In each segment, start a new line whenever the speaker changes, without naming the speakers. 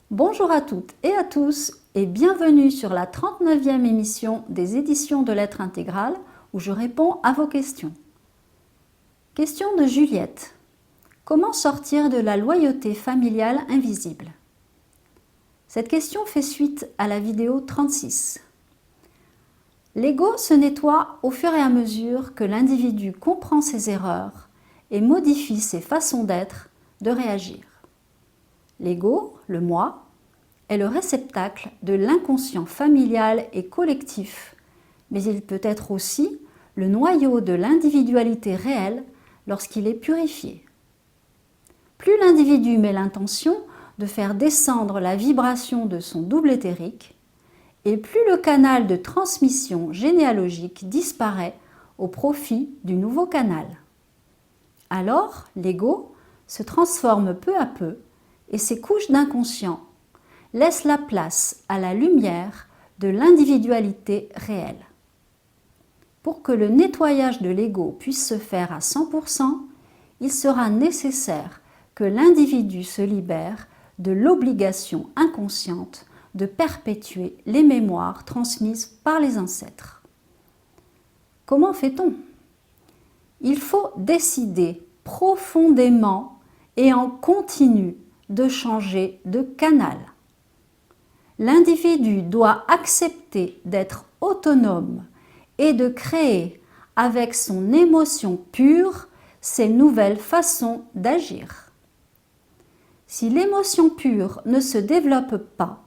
Bonjour à toutes et à tous et bienvenue sur la 39e émission des éditions de Lettres Intégrales où je réponds à vos questions. Question de Juliette. Comment sortir de la loyauté familiale invisible? Cette question fait suite à la vidéo 36. L'ego se nettoie au fur et à mesure que l'individu comprend ses erreurs et modifie ses façons d'être, de réagir. L'ego, le moi, est le réceptacle de l'inconscient familial et collectif, mais il peut être aussi le noyau de l'individualité réelle lorsqu'il est purifié. Plus l'individu met l'intention de faire descendre la vibration de son double éthérique, et plus le canal de transmission généalogique disparaît au profit du nouveau canal. Alors, l'ego se transforme peu à peu et ses couches d'inconscient laissent la place à la lumière de l'individualité réelle. Pour que le nettoyage de l'ego puisse se faire à 100%, il sera nécessaire que l'individu se libère de l'obligation inconsciente de perpétuer les mémoires transmises par les ancêtres. Comment fait-on? Il faut décider profondément et en continu de changer de canal. L'individu doit accepter d'être autonome et de créer avec son émotion pure ses nouvelles façons d'agir. Si l'émotion pure ne se développe pas,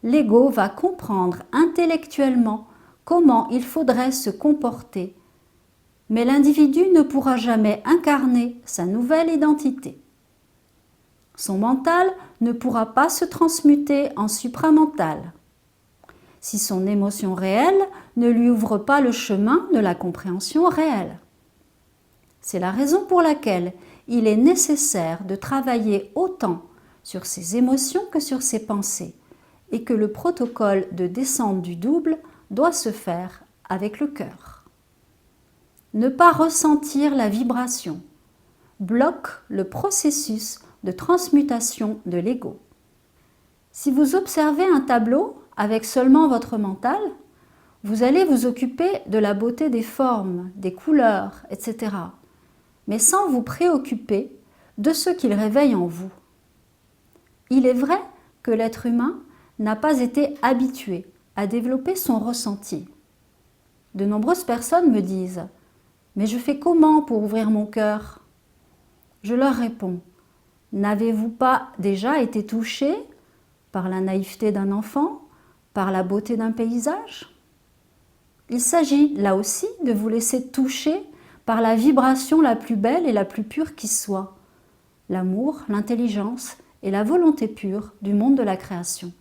l'ego va comprendre intellectuellement comment il faudrait se comporter, mais l'individu ne pourra jamais incarner sa nouvelle identité. Son mental ne pourra pas se transmuter en supramental si son émotion réelle ne lui ouvre pas le chemin de la compréhension réelle. C'est la raison pour laquelle il est nécessaire de travailler autant sur ses émotions que sur ses pensées et que le protocole de descente du double doit se faire avec le cœur. Ne pas ressentir la vibration bloque le processus de transmutation de l'ego. Si vous observez un tableau avec seulement votre mental, vous allez vous occuper de la beauté des formes, des couleurs, etc., mais sans vous préoccuper de ce qu'il réveille en vous. Il est vrai que l'être humain n'a pas été habitué à développer son ressenti. De nombreuses personnes me disent « Mais je fais comment pour ouvrir mon cœur ?» Je leur réponds « N'avez-vous pas déjà été touché par la naïveté d'un enfant, par la beauté d'un paysage ?» Il s'agit là aussi de vous laisser toucher par la vibration la plus belle et la plus pure qui soit, l'amour, l'intelligence et la volonté pure du monde de la création.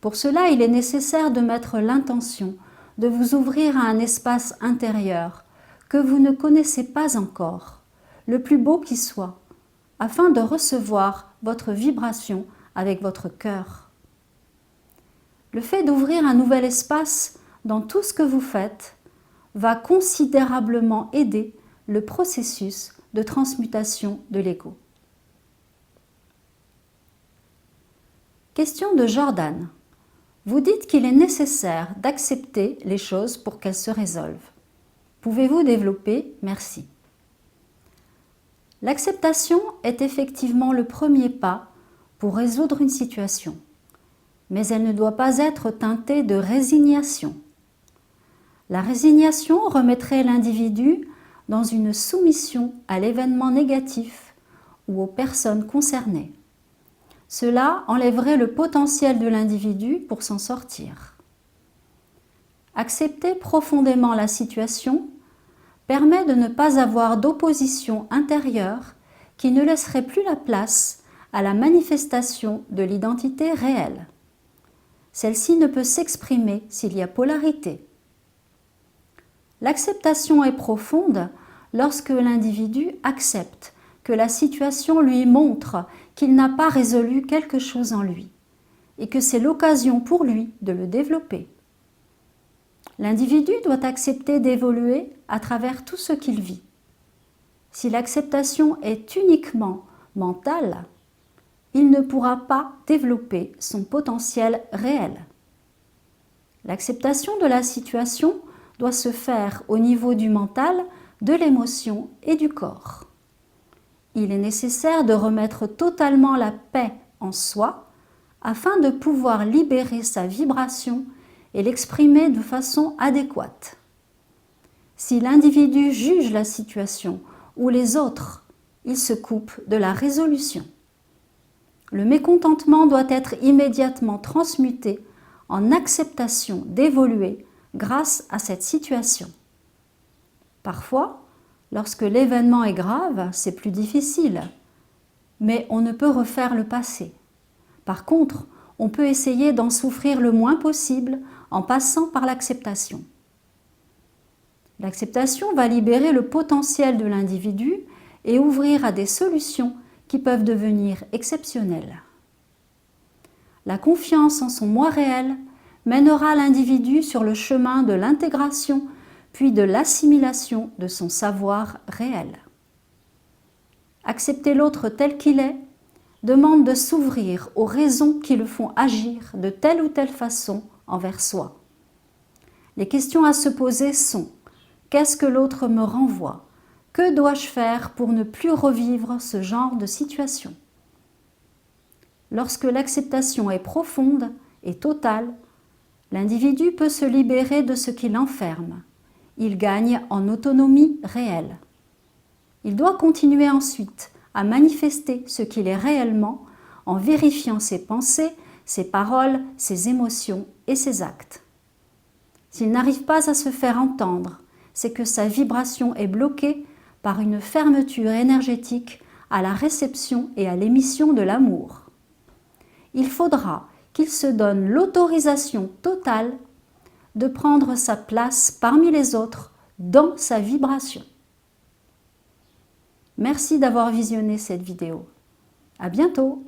Pour cela, il est nécessaire de mettre l'intention de vous ouvrir à un espace intérieur que vous ne connaissez pas encore, le plus beau qui soit, afin de recevoir votre vibration avec votre cœur. Le fait d'ouvrir un nouvel espace dans tout ce que vous faites va considérablement aider le processus de transmutation de l'ego. Question de Jordan. Vous dites qu'il est nécessaire d'accepter les choses pour qu'elles se résolvent. Pouvez-vous développer? Merci. L'acceptation est effectivement le premier pas pour résoudre une situation, mais elle ne doit pas être teintée de résignation. La résignation remettrait l'individu dans une soumission à l'événement négatif ou aux personnes concernées. Cela enlèverait le potentiel de l'individu pour s'en sortir. Accepter profondément la situation permet de ne pas avoir d'opposition intérieure qui ne laisserait plus la place à la manifestation de l'identité réelle. Celle-ci ne peut s'exprimer s'il y a polarité. L'acceptation est profonde lorsque l'individu accepte que la situation lui montre qu'il n'a pas résolu quelque chose en lui et que c'est l'occasion pour lui de le développer. L'individu doit accepter d'évoluer à travers tout ce qu'il vit. Si l'acceptation est uniquement mentale, il ne pourra pas développer son potentiel réel. L'acceptation de la situation doit se faire au niveau du mental, de l'émotion et du corps. Il est nécessaire de remettre totalement la paix en soi afin de pouvoir libérer sa vibration et l'exprimer de façon adéquate. Si l'individu juge la situation ou les autres, il se coupe de la résolution. Le mécontentement doit être immédiatement transmuté en acceptation d'évoluer grâce à cette situation. Parfois, lorsque l'événement est grave, c'est plus difficile, mais on ne peut refaire le passé. Par contre, on peut essayer d'en souffrir le moins possible en passant par l'acceptation. L'acceptation va libérer le potentiel de l'individu et ouvrir à des solutions qui peuvent devenir exceptionnelles. La confiance en son moi réel mènera l'individu sur le chemin de l'intégration puis de l'assimilation de son savoir réel. Accepter l'autre tel qu'il est demande de s'ouvrir aux raisons qui le font agir de telle ou telle façon envers soi. Les questions à se poser sont: qu'est-ce que l'autre me renvoie? Que dois-je faire pour ne plus revivre ce genre de situation? Lorsque l'acceptation est profonde et totale, l'individu peut se libérer de ce qui l'enferme. Il gagne en autonomie réelle. Il doit continuer ensuite à manifester ce qu'il est réellement en vérifiant ses pensées, ses paroles, ses émotions et ses actes. S'il n'arrive pas à se faire entendre, c'est que sa vibration est bloquée par une fermeture énergétique à la réception et à l'émission de l'amour. Il faudra qu'il se donne l'autorisation totale de prendre sa place parmi les autres dans sa vibration. Merci d'avoir visionné cette vidéo. À bientôt!